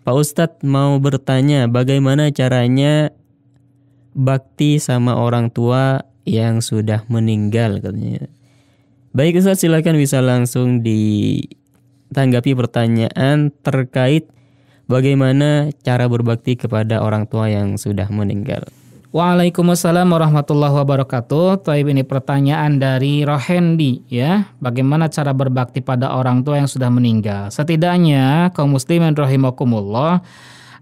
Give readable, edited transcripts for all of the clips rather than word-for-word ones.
Pak Ustadz mau bertanya, bagaimana caranya bakti sama orang tua yang sudah meninggal katanya. Baik Ustadz, silakan bisa langsung ditanggapi pertanyaan terkait bagaimana cara berbakti kepada orang tua yang sudah meninggal. Waalaikumsalam warahmatullahi wabarakatuh. Taib, ini pertanyaan dari Rohendi ya. Bagaimana cara berbakti pada orang tua yang sudah meninggal? Setidaknya kaum muslimin rahimakumullah,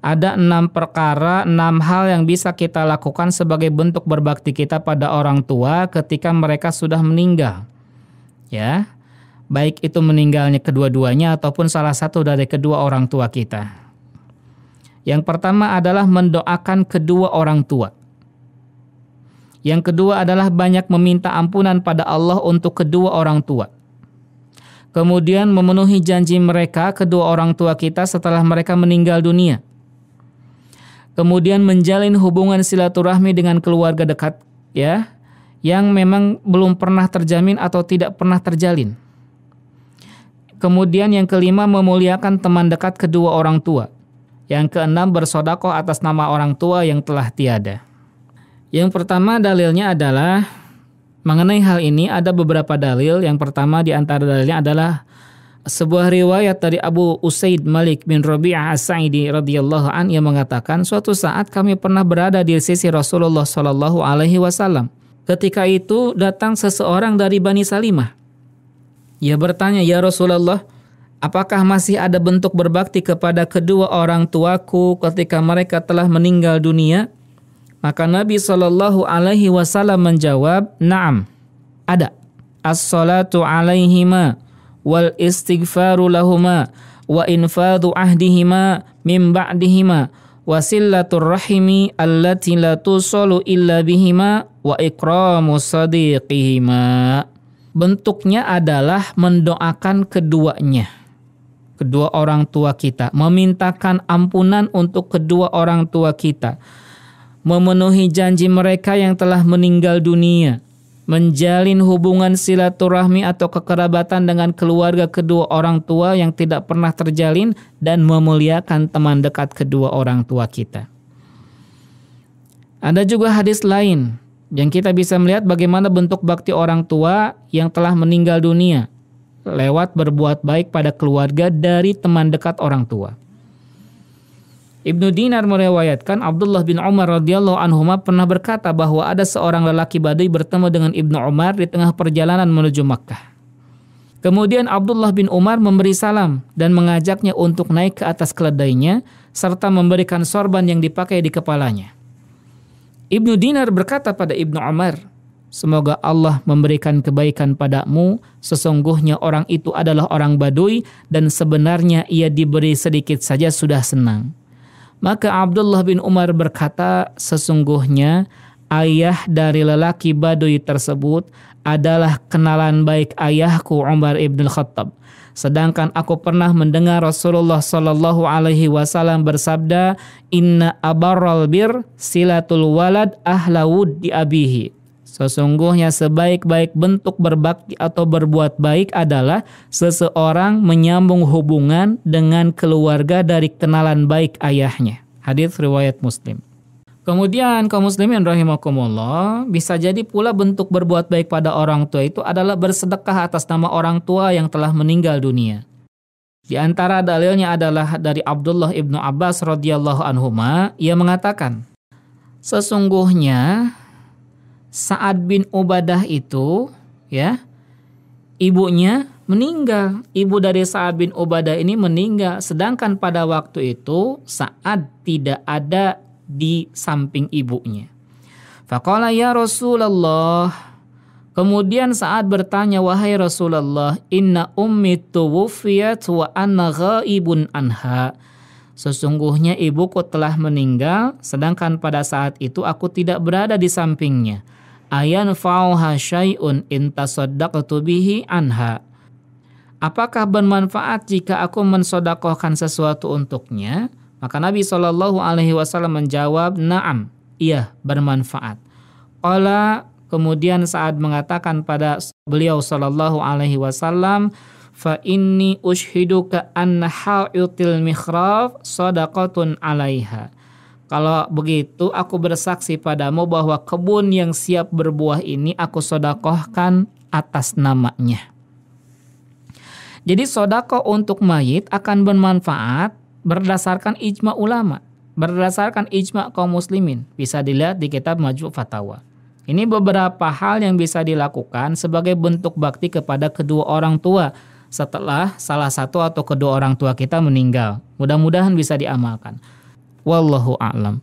ada 6 perkara, 6 hal yang bisa kita lakukan sebagai bentuk berbakti kita pada orang tua ketika mereka sudah meninggal. Ya. Baik itu meninggalnya kedua-duanya ataupun salah satu dari kedua orang tua kita. Yang pertama adalah mendoakan kedua orang tua. Yang kedua adalah banyak meminta ampunan pada Allah untuk kedua orang tua. Kemudian memenuhi janji mereka, kedua orang tua kita, setelah mereka meninggal dunia. Kemudian menjalin hubungan silaturahmi dengan keluarga dekat, ya, yang memang belum pernah terjamin atau tidak pernah terjalin. Kemudian yang kelima, memuliakan teman dekat kedua orang tua. Yang keenam, bersedekah atas nama orang tua yang telah tiada. Yang pertama dalilnya adalah, mengenai hal ini ada beberapa dalil. Yang pertama di antara dalilnya adalah sebuah riwayat dari Abu Usaid Malik bin Rabi'ah As-Sa'idi radhiyallahu an yang mengatakan, suatu saat kami pernah berada di sisi Rasulullah sallallahu alaihi wasallam. Ketika itu datang seseorang dari Bani Salimah. Ia bertanya, "Ya Rasulullah, apakah masih ada bentuk berbakti kepada kedua orang tuaku ketika mereka telah meninggal dunia?" Maka Nabi sallallahu alaihi wasallam menjawab, "Na'am, ada. As-salatu alaihima wal istighfaru lahuma wa infadhu ahdihima min ba'dihima wa sillatur rahimi allati la tusalu illa bihima wa ikramu sadiqihima." Bentuknya adalah mendoakan keduanya, kedua orang tua kita, memintakan ampunan untuk kedua orang tua kita, memenuhi janji mereka yang telah meninggal dunia, menjalin hubungan silaturahmi atau kekerabatan dengan keluarga kedua orang tua yang tidak pernah terjalin, dan memuliakan teman dekat kedua orang tua kita. Ada juga hadis lain yang kita bisa melihat bagaimana bentuk bakti orang tua yang telah meninggal dunia lewat berbuat baik pada keluarga dari teman dekat orang tua. Ibnu Dinar meriwayatkan Abdullah bin Umar radhiyallahu anhuma pernah berkata bahwa ada seorang lelaki Badui bertemu dengan Ibnu Umar di tengah perjalanan menuju Makkah. Kemudian Abdullah bin Umar memberi salam dan mengajaknya untuk naik ke atas keledainya serta memberikan sorban yang dipakai di kepalanya. Ibnu Dinar berkata pada Ibnu Umar, "Semoga Allah memberikan kebaikan padamu, sesungguhnya orang itu adalah orang Badui dan sebenarnya ia diberi sedikit saja sudah senang." Maka Abdullah bin Umar berkata, "Sesungguhnya ayah dari lelaki Badui tersebut adalah kenalan baik ayahku Umar ibn Khattab. Sedangkan aku pernah mendengar Rasulullah sallallahu alaihi wasallam bersabda, inna abarral bir silatul walad ahlawud di abihi." Sesungguhnya sebaik-baik bentuk berbakti atau berbuat baik adalah seseorang menyambung hubungan dengan keluarga dari kenalan baik ayahnya. Hadis riwayat Muslim. Kemudian kaum muslimin rahimakumullah, bisa jadi pula bentuk berbuat baik pada orang tua itu adalah bersedekah atas nama orang tua yang telah meninggal dunia. Di antara dalilnya adalah dari Abdullah ibnu Abbas radhiyallahu anhuma, ia mengatakan, sesungguhnya Sa'ad bin Ubadah itu, ya, ibunya meninggal. Ibu dari Sa'ad bin Ubadah ini meninggal, sedangkan pada waktu itu Sa'ad tidak ada di samping ibunya. Faqala ya Rasulullah. Kemudian Sa'ad bertanya, wahai Rasulullah, inna ummi tuwufiyat wa anna ghaibun anha. Sesungguhnya ibuku telah meninggal, sedangkan pada saat itu aku tidak berada di sampingnya. Ayan fa'uha syai'un in tasaddaqtu bihi anha. Apakah bermanfaat jika aku mensedekahkan sesuatu untuknya? Maka Nabi SAW menjawab, na'am, iya bermanfaat. Qala, kemudian Sa'ad mengatakan pada beliau SAW, fa inni ushiduka anna ha'itil mihrab sadaqatun 'alaiha. Kalau begitu aku bersaksi padamu bahwa kebun yang siap berbuah ini aku sedekahkan atas namanya. Jadi sedekah untuk mayit akan bermanfaat berdasarkan ijma ulama, berdasarkan ijma kaum muslimin. Bisa dilihat di kitab Majmu' Fatawa. Ini beberapa hal yang bisa dilakukan sebagai bentuk bakti kepada kedua orang tua setelah salah satu atau kedua orang tua kita meninggal. Mudah-mudahan bisa diamalkan. Wallahu a'lam.